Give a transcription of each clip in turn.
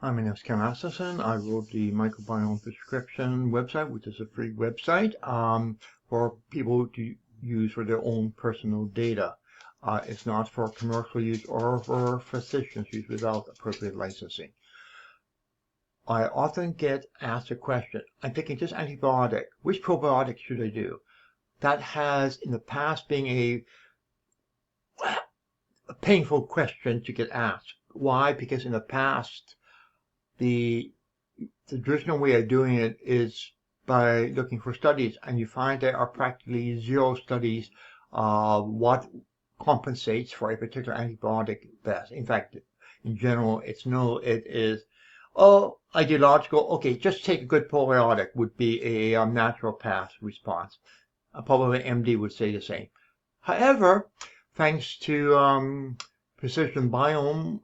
Hi, my name is Ken Masterson. I wrote the Microbiome prescription website, which is a free website for people to use for their own personal data. It's not for commercial use or for physicians use without appropriate licensing. I often get asked a question, I'm taking this antibiotic, which probiotic should I do? That has in the past been a painful question to get asked. Why? Because in the past, the traditional way of doing it is by looking for studies, and you find there are practically zero studies what compensates for a particular antibiotic best. In fact, in general, it is, ideological. Okay, just take a good probiotic would be a naturopath response. Probably MD would say the same. However, thanks to PrecisionBiome.EU,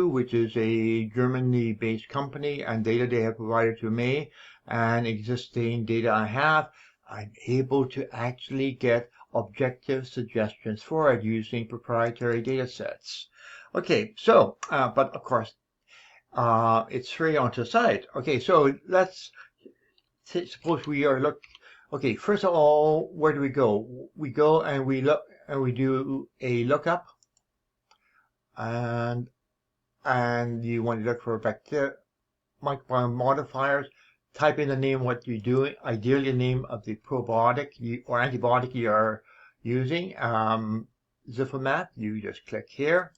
which is a Germany-based company, and data they have provided to me, and existing data I have, I'm able to actually get objective suggestions for it using proprietary data sets. Okay, so, but of course, it's free on the site. Okay, so let's suppose we are okay, first of all, where do we go? We go and we look and we do a lookup, and you want to look for bacteria microbiome modifiers. Type in the name what you're doing, ideally the name of the probiotic or antibiotic you are using. Zifformat, you just click here.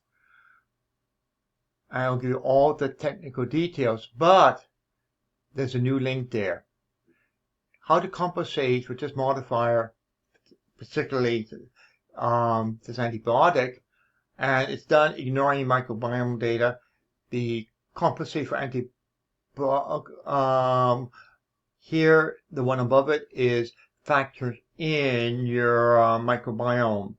I'll give you all the technical details, but there's a new link there. How to compensate for this modifier, particularly this antibiotic, and it's done ignoring microbiome data. The compensate for here, the one above it is factors in your microbiome,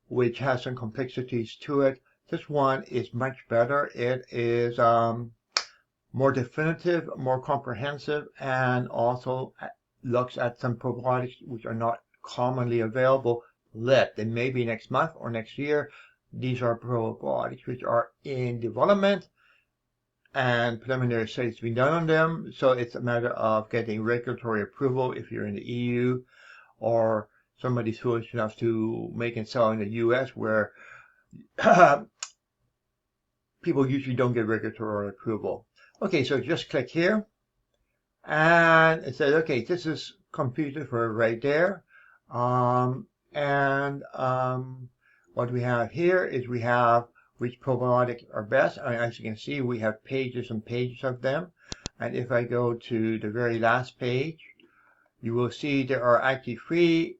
which has some complexities to it. This one is much better. It is more definitive, more comprehensive, and also looks at some probiotics which are not commonly available yet. They may be next month or next year. These are probiotics which are in development, and preliminary studies being done on them. So it's a matter of getting regulatory approval if you're in the EU, or somebody's foolish enough to make and sell in the US, where people usually don't get regulatory approval. Okay, so just click here, and it says, okay, this is computed for right there. What we have here is we have which probiotics are best. As you can see, we have pages and pages of them. And if I go to the very last page, you will see there are actually 3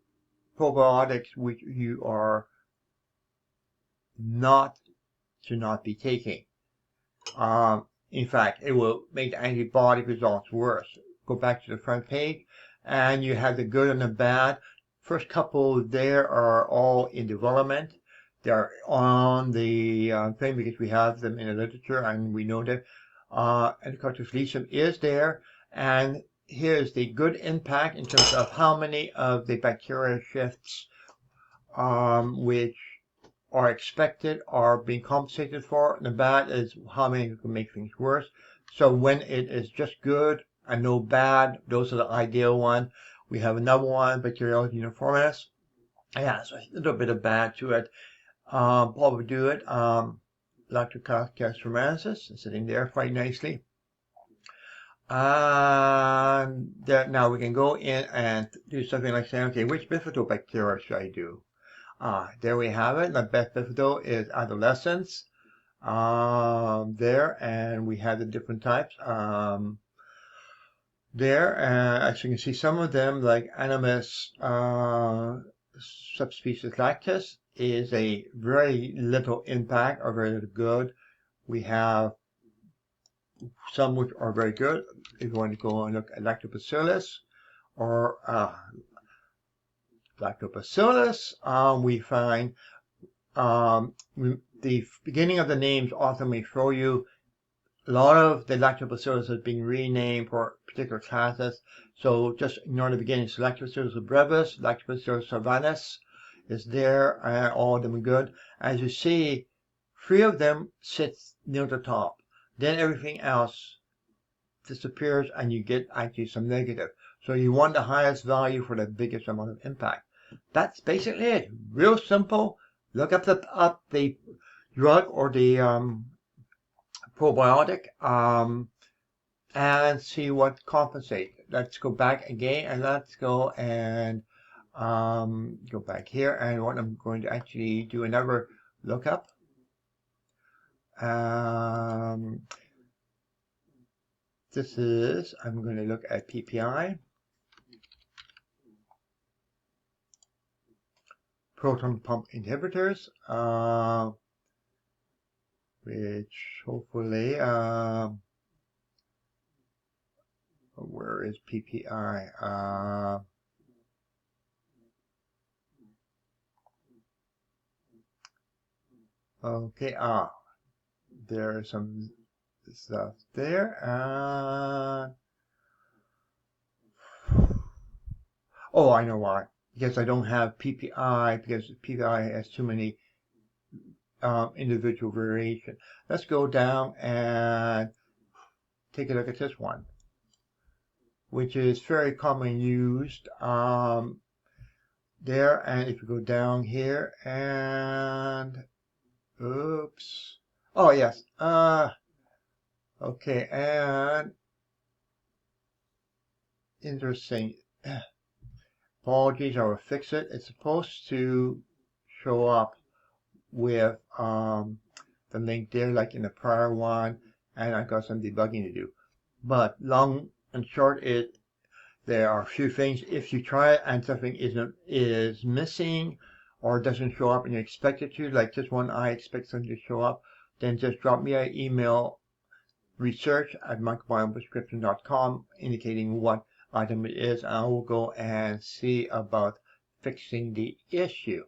probiotics which you are should not be taking. In fact, it will make the antibiotic results worse. Go back to the front page, and you have the good and the bad. First couple there are all in development. They're on the thing because we have them in the literature and we know them. Anticoagulation is there, and here's the good impact in terms of how many of the bacteria shifts which are expected are being compensated for. The bad is how many can make things worse. So when it is just good and no bad, those are the ideal one. We have another one, bacterial uniformis. Yeah, so a little bit of bad to it. Probably do it. Lactobacillus rhamnosus is sitting there quite nicely. And now we can go in and do something like saying, okay, which bifidobacteria should I do? There we have it. The best bifido is adolescents. There, and we have the different types. There, as you can see, some of them, like Animus subspecies lactis, is a very little impact or very good. We have some which are very good. If you want to go and look at lactobacillus or lactobacillus, we find the beginning of the names often may throw you. A lot of the lactobacillus has been renamed for particular classes, so just ignore the beginning. So Lactobacillus brevis, Lactobacillus sylvanus is there, and all of them are good. As you see, 3 of them sit near the top. then everything else disappears and you get actually some negative. So you want the highest value for the biggest amount of impact. That's basically it. Real simple. Look up the drug or the probiotic and see what compensates. Let's go back again and let's go and go back here, and what I'm going to actually do another lookup. This is, I'm going to look at PPI, proton pump inhibitors, which hopefully, where is PPI? Okay, there's some stuff there. Oh, I know why. Because I don't have PPI, because PPI has too many individual variation. Let's go down and take a look at this one, which is very commonly used there. And if you go down here and oops. Oh, yes. Okay, and interesting. Apologies, I will fix it. It's supposed to show up with the link there, like in the prior one, and I've got some debugging to do. But long and short, there are a few things. If you try it and something is missing or doesn't show up and you expect it to, like this one, I expect something to show up, then just drop me an email, research@microbiomeprescription.com, indicating what item it is, and I will go and see about fixing the issue.